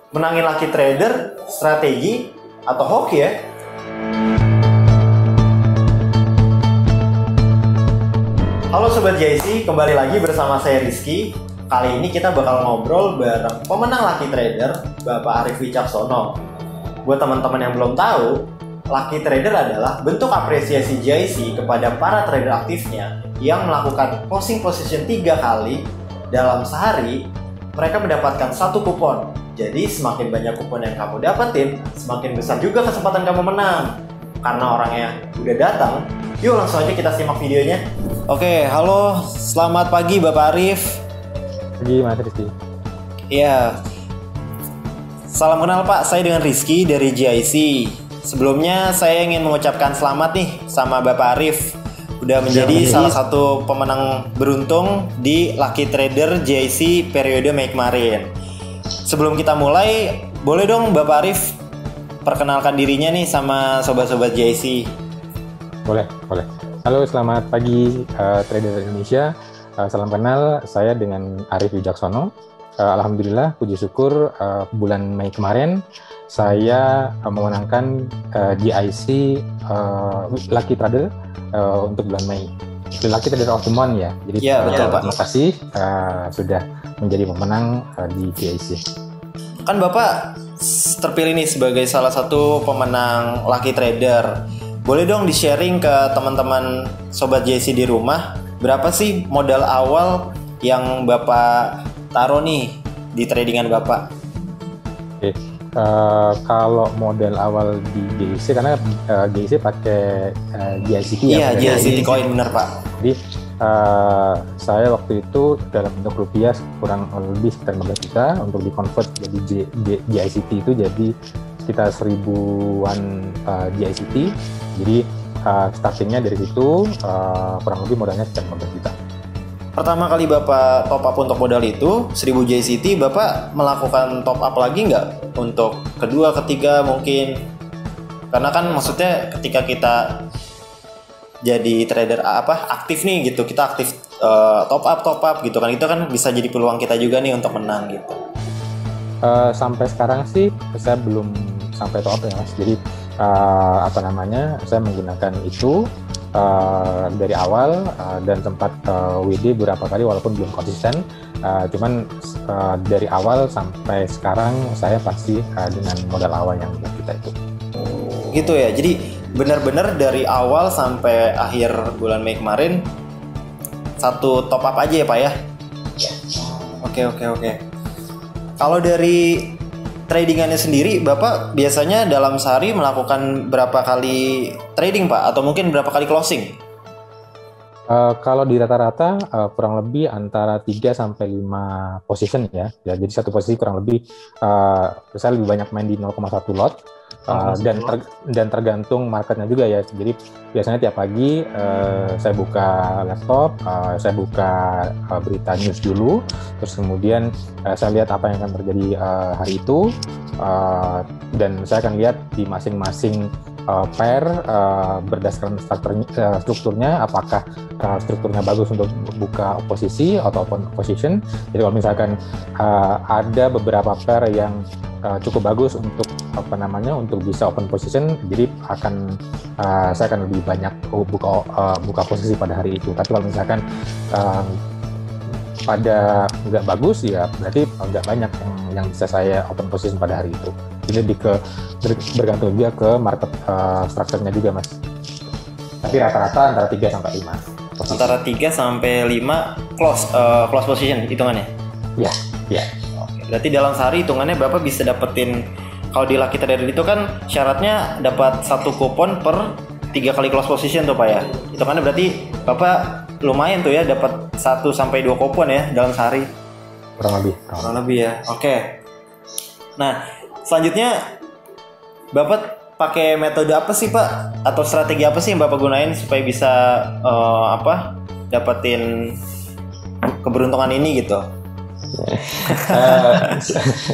Menangin lucky trader, strategi, atau hoki ya? Halo Sobat JIC, kembali lagi bersama saya Rizky. Kali ini kita bakal ngobrol bareng pemenang lucky trader, Bapak Arief Wicaksono. Buat teman-teman yang belum tahu, lucky trader adalah bentuk apresiasi JIC kepada para trader aktifnya yang melakukan closing position 3 kali dalam sehari. Mereka mendapatkan 1 kupon. Jadi semakin banyak kupon yang kamu dapetin, semakin besar juga kesempatan kamu menang. Karena orangnya udah datang, yuk langsung aja kita simak videonya. Oke, halo, selamat pagi Bapak Arief. Pagi Mas Rizky. Iya, salam kenal Pak, saya dengan Rizky dari JIC. Sebelumnya saya ingin mengucapkan selamat nih sama Bapak Arief. Udah menjadi salah satu pemenang beruntung di Lucky Trader JIC periode Mei kemarin. Sebelum kita mulai, boleh dong Bapak Arief perkenalkan dirinya nih sama sobat-sobat JIC. Boleh. Halo, selamat pagi trader Indonesia. Salam kenal, saya dengan Arief Wicaksono. Alhamdulillah, puji syukur bulan Mei kemarin saya memenangkan JIC Lucky Trader untuk bulan Mei. Lucky Trader of the Month ya. Jadi ya, betul, Pak. Terima kasih sudah menjadi pemenang di JIC. Kan Bapak terpilih nih sebagai salah satu pemenang Lucky Trader. Boleh dong di-sharing ke teman-teman Sobat JIC di rumah, berapa sih modal awal yang Bapak taruh nih di tradingan Bapak? Oke. Kalau modal awal di JIC, karena JIC pakai JICT ya? Iya, JICT Coin, bener Pak. Jadi saya waktu itu dalam bentuk rupiah kurang lebih sekitar 15 juta untuk di-convert jadi JICT itu jadi sekitar 1000-an JICT. Jadi startingnya dari situ kurang lebih modalnya sekitar 15 juta. Pertama kali Bapak top up untuk modal itu 1000 JICT, Bapak melakukan top up lagi nggak untuk kedua, ketiga mungkin? Karena kan maksudnya ketika kita jadi trader aktif nih gitu, kita aktif top up gitu kan, itu kan bisa jadi peluang kita juga nih untuk menang gitu. Sampai sekarang sih saya belum sampai top up ya Mas. Jadi saya menggunakan itu dari awal dan sempat WD beberapa kali walaupun belum konsisten. Cuman dari awal sampai sekarang saya pasti dengan modal awal yang kita itu. Gitu ya. Jadi benar-benar dari awal sampai akhir bulan Mei kemarin 1 top up aja ya Pak ya? Oke. Kalau dari tradingannya sendiri, Bapak biasanya dalam sehari melakukan berapa kali trading Pak? Atau mungkin berapa kali closing? Kalau di rata-rata kurang lebih antara 3 sampai 5 position ya. Jadi satu posisi kurang lebih saya lebih banyak main di 0,1 lot. Dan tergantung marketnya juga ya. Jadi biasanya tiap pagi saya buka laptop, saya buka berita news dulu, terus kemudian saya lihat apa yang akan terjadi hari itu, dan saya akan lihat di masing-masing pair berdasarkan strukturnya, apakah strukturnya bagus untuk buka posisi atau open position. Jadi kalau misalkan ada beberapa pair yang cukup bagus untuk untuk bisa open position, jadi saya akan lebih banyak buka posisi pada hari itu. Tapi kalau misalkan pada nggak bagus ya berarti nggak banyak yang bisa saya open position pada hari itu. Jadi lebih bergantung juga ke market structure-nya juga Mas. Tapi rata-rata antara 3 sampai 5 posisi. Antara 3 sampai 5 close position hitungannya? Iya. Oke. Berarti dalam sehari hitungannya Bapak bisa dapetin, kalau di Lucky Trader itu kan syaratnya dapat 1 kupon per 3 kali close position tuh Pak ya. Hitungannya berarti Bapak lumayan tuh ya, dapat 1 sampai 2 kupon ya dalam sehari. Kurang lebih ya. Oke. Nah, selanjutnya Bapak pakai metode apa sih Pak? Atau strategi apa sih yang Bapak gunain supaya bisa dapetin keberuntungan ini gitu?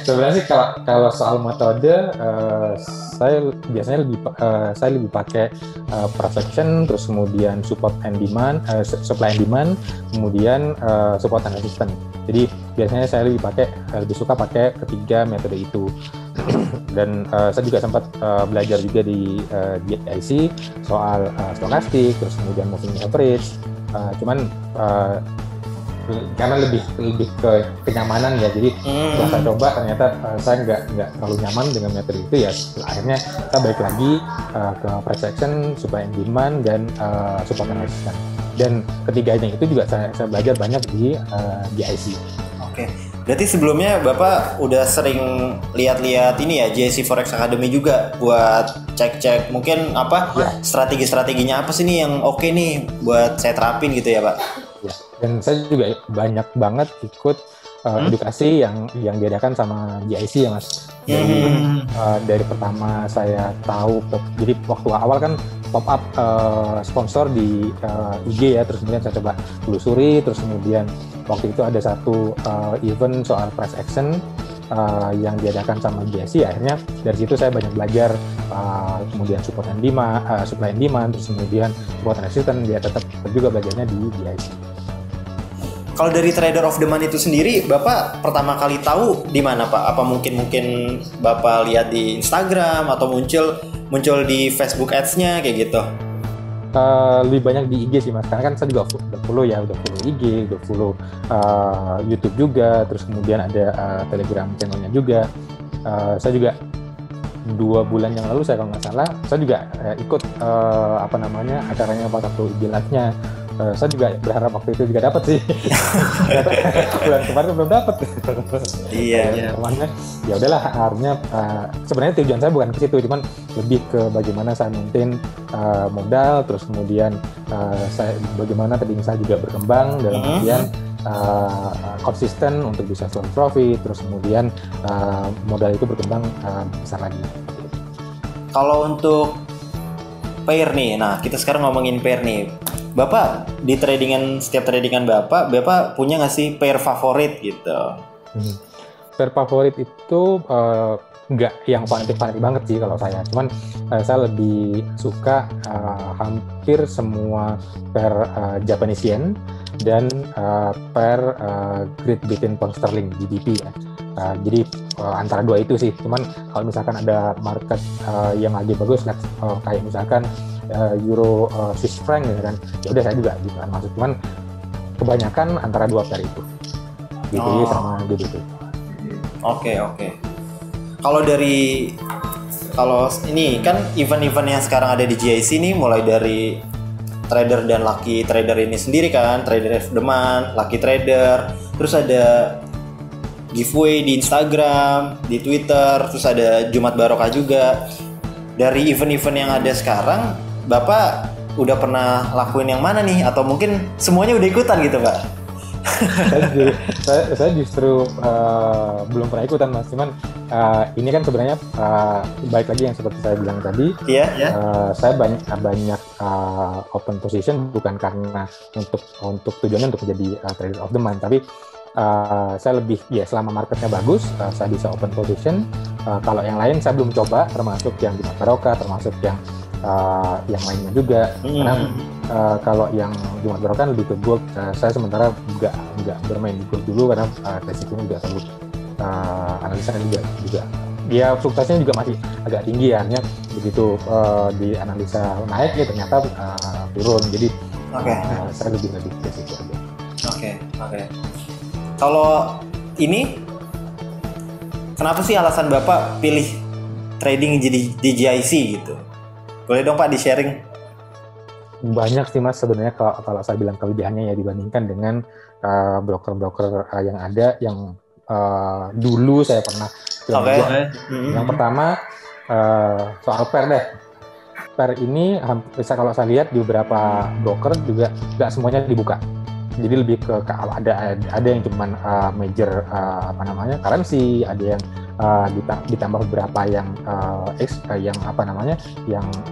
Sebenarnya sih kalau soal metode saya biasanya lebih pakai price action, terus kemudian supply and demand, kemudian support and resistance. Jadi biasanya saya lebih suka pakai ketiga metode itu. Dan saya juga sempat belajar juga di GIC soal stokastik, terus kemudian moving average. Cuman karena lebih ke kenyamanan ya, jadi setelah saya coba ternyata saya nggak terlalu nyaman dengan metode itu ya. Akhirnya saya balik lagi ke price action, supply and demand, dan support and resistance. Dan ketiganya itu juga saya belajar banyak di GIC. Oke. Berarti sebelumnya Bapak udah sering lihat-lihat ini ya, GIC Forex Academy juga buat cek-cek mungkin apa strategi-strateginya apa sih nih yang oke nih buat saya terapin gitu ya Pak? Ya. Dan saya juga banyak banget ikut edukasi yang diadakan sama GIC ya Mas. Jadi dari pertama saya tahu, jadi waktu awal kan pop up sponsor di IG ya, terus kemudian saya coba telusuri, terus kemudian waktu itu ada satu event soal price action yang diadakan sama GIC. Akhirnya dari situ saya banyak belajar, kemudian supply and demand, terus kemudian support and resistance, dia tetap juga belajarnya di GIC. Kalau dari trader of the month itu sendiri, Bapak pertama kali tahu di mana Pak? Apa mungkin Bapak lihat di Instagram atau muncul di Facebook Ads-nya kayak gitu? Lebih banyak di IG sih Mas, karena kan saya juga udah follow IG, udah follow YouTube juga, terus kemudian ada Telegram channelnya juga. Saya juga 2 bulan yang lalu kalau nggak salah, saya juga ikut acaranya Pak satu IG Live-nya. Saya juga berharap waktu itu juga dapat sih. Bulan kemarin belum dapat. Iya. Makanya ya udahlah, akhirnya sebenarnya tujuan saya bukan ke situ, cuman lebih ke bagaimana saya maintain modal, terus kemudian bagaimana trading saya juga berkembang dalam artian konsisten untuk bisa full profit, terus kemudian modal itu berkembang besar lagi. Kalau untuk pair nih, nah kita sekarang ngomongin pair nih. Bapak di setiap tradingan Bapak punya nggak sih pair favorit gitu? Pair favorit itu nggak yang fanatik banget sih kalau saya. Cuman saya lebih suka hampir semua pair Japanese Yen dan pair Great Britain Pound Sterling GBP ya. Jadi antara dua itu sih. Cuman kalau misalkan ada market yang lagi bagus, kayak misalkan Euro Swiss franc gitu kan, ya udah saya juga gitu kan masuk. Cuman kebanyakan antara dua pair itu, GBP sama GBP. Oke. Kalau ini kan event-event yang sekarang ada di GIC ini mulai dari trader dan lucky trader ini sendiri kan, trader of the month, lucky trader, terus ada giveaway di Instagram, di Twitter, terus ada Jumat Barokah juga. Dari event-event yang ada sekarang, Bapak udah pernah lakuin yang mana nih? Atau mungkin semuanya udah ikutan gitu Pak? saya justru belum pernah ikutan Mas, cuman ini kan sebenarnya baik lagi yang seperti saya bilang tadi, saya banyak open position bukan karena untuk tujuannya untuk menjadi trader of the month, tapi saya lebih selama marketnya bagus saya bisa open position. Kalau yang lain saya belum coba, termasuk yang Jumat Barokah, termasuk yang lainnya juga. Karena kalau yang Jumat Barokah lebih ke gold, saya sementara nggak bermain di gold dulu karena resikonya juga terlalu analisanya juga dia fluktuasinya juga masih agak tinggi ya. Artinya begitu di analisa naik ya ternyata turun. Jadi saya lebih ke situ aja. Oke. Kalau ini kenapa sih alasan Bapak pilih trading jadi di GIC gitu? Boleh dong Pak di-sharing? Banyak sih Mas sebenarnya kalau saya bilang kelebihannya ya dibandingkan dengan broker-broker yang ada yang dulu saya pernah coba. Yang pertama soal pair deh. Pair ini bisa kalau saya lihat di beberapa broker juga nggak semuanya dibuka. Jadi lebih ke ada yang cuman major currency, ada yang ditambah beberapa yang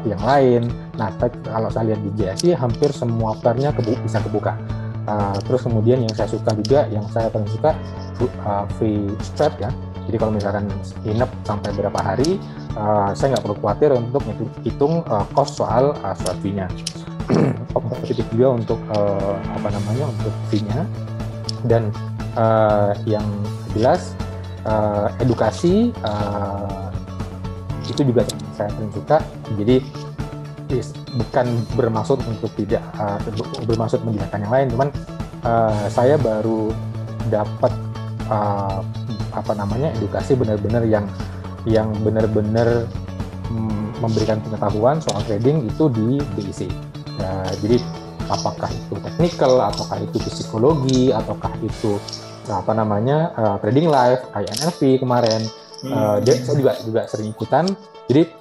yang lain. Nah, kalau saya lihat di GIC hampir semua pairnya bisa kebuka. Terus kemudian yang saya suka juga, yang saya paling suka free strap ya. Jadi kalau misalkan inap sampai berapa hari, saya nggak perlu khawatir untuk hitung cost soal swap fee-nya. Kompetitif juga untuk untuk fee-nya, dan yang jelas edukasi itu juga saya paling suka. Jadi bukan bermaksud untuk tidak bermaksud menjadikan yang lain, cuman saya baru dapat edukasi benar-benar yang benar-benar memberikan pengetahuan soal trading itu di BIC. Jadi apakah itu technical, ataukah itu psikologi, ataukah itu trading live, INFP kemarin. Saya juga sering ikutan. Jadi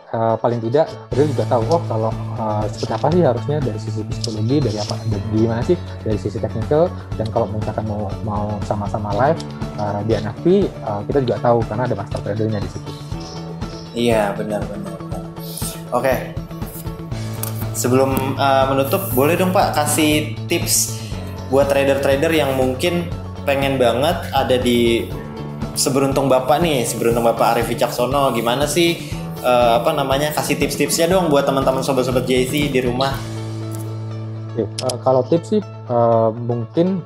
paling tidak dia juga tahu kalau seperti apa sih harusnya dari sisi psikologi, dari gimana sih dari sisi technical, dan kalau misalkan mau sama-sama live di INFP, kita juga tahu karena ada master tradernya di situ. Iya, benar. Oke. Sebelum menutup, boleh dong Pak kasih tips buat trader-trader yang mungkin pengen banget ada di seberuntung Bapak Arief Wicaksono. Gimana sih kasih tips-tipsnya dong buat teman-teman sobat-sobat JC di rumah. Kalau tips sih mungkin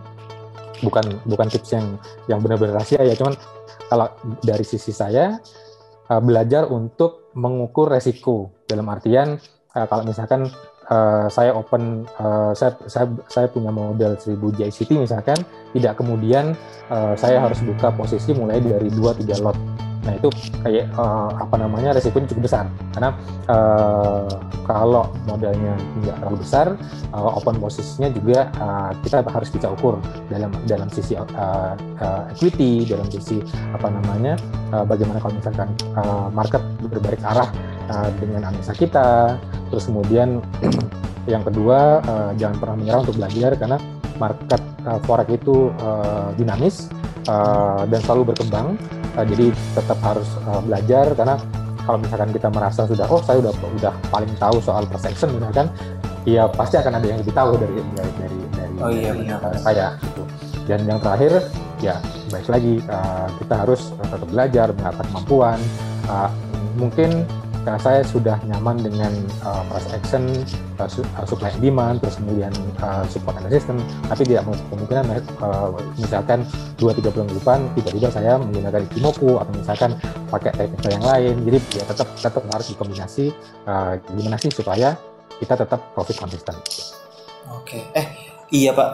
bukan tips yang benar-benar rahasia ya, cuman kalau dari sisi saya belajar untuk mengukur resiko, dalam artian kalau misalkan saya punya modal 1000 JCT misalkan, tidak kemudian saya harus buka posisi mulai dari 2-3 lot. Nah itu kayak resikonya cukup besar, karena kalau modalnya tidak terlalu besar, open posisinya juga kita harus bisa ukur dalam sisi equity, dalam sisi bagaimana kalau misalkan market berbalik arah dengan analisa kita. Terus kemudian yang kedua, jangan pernah menyerah untuk belajar, karena market forex itu dinamis dan selalu berkembang. Jadi tetap harus belajar, karena kalau misalkan kita merasa saya udah paling tahu soal price action misalkan, ya pasti akan ada yang lebih tahu dari saya gitu. Dan yang terakhir ya baik lagi, kita harus tetap belajar, mengasah kemampuan. Mungkin karena saya sudah nyaman dengan price action, supply and demand, terus kemudian support and resistance, tapi tidak menutup kemungkinan misalkan 2-3 bulan ke depan tiba-tiba saya menggunakan Ichimoku atau misalkan pakai technical yang lain. Jadi ya tetap harus dikombinasi, gimana sih supaya kita tetap profit konsisten. Oke. Iya Pak,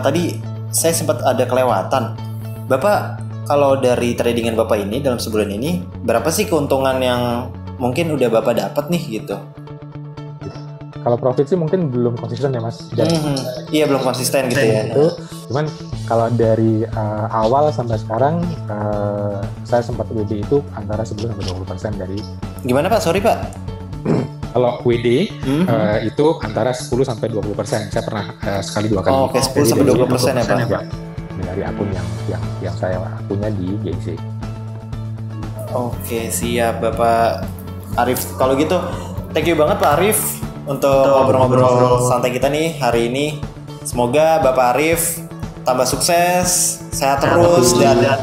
tadi saya sempat ada kelewatan. Bapak kalau dari tradingan Bapak ini dalam sebulan ini, berapa sih keuntungan yang mungkin udah Bapak dapat nih gitu? Kalau profit sih mungkin belum konsisten ya Mas. Iya belum konsisten gitu ya. Cuman kalau dari awal sampai sekarang saya sempat WD itu antara 10-20% dari. Gimana Pak? Sorry Pak. Kalau WD itu antara 10-20%. Saya pernah sekali 2 kali. Oke, 10-20% ya Pak. Ya, dari akun yang saya punya di JC. Oke, siap Bapak Arief. Kalau gitu, thank you banget Pak Arief untuk ngobrol-ngobrol santai kita nih hari ini. Semoga Bapak Arief tambah sukses, sehat terus, dan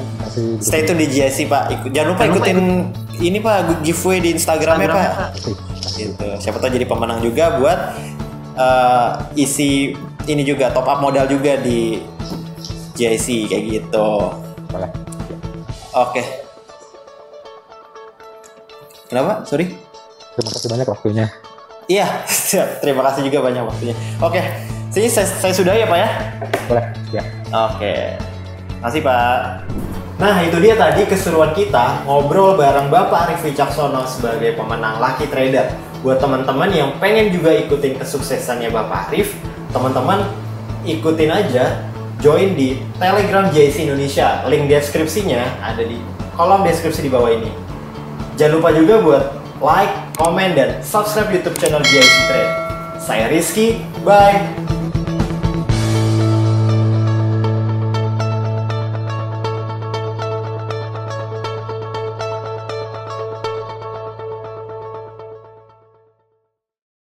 stay tune di JC Pak. Jangan lupa ikutin ini Pak, giveaway di Instagramnya Pak. Gitu. Siapa tahu jadi pemenang juga buat isi ini juga, top up modal juga di JC kayak gitu. Boleh. Oke. Kenapa? Sorry. Terima kasih banyak waktunya. Iya, terima kasih juga banyak waktunya. Oke, sini saya sudah ya Pak ya? Boleh, ya. Oke, makasih Pak. Nah itu dia tadi keseruan kita ngobrol bareng Bapak Arief Wicaksono sebagai pemenang Lucky Trader. Buat teman-teman yang pengen juga ikutin kesuksesannya Bapak Arief, teman-teman ikutin aja, join di Telegram JC Indonesia. Link deskripsinya ada di kolom deskripsi di bawah ini. Jangan lupa juga buat like, komen, dan subscribe YouTube channel JC Trade. Saya Rizky, bye!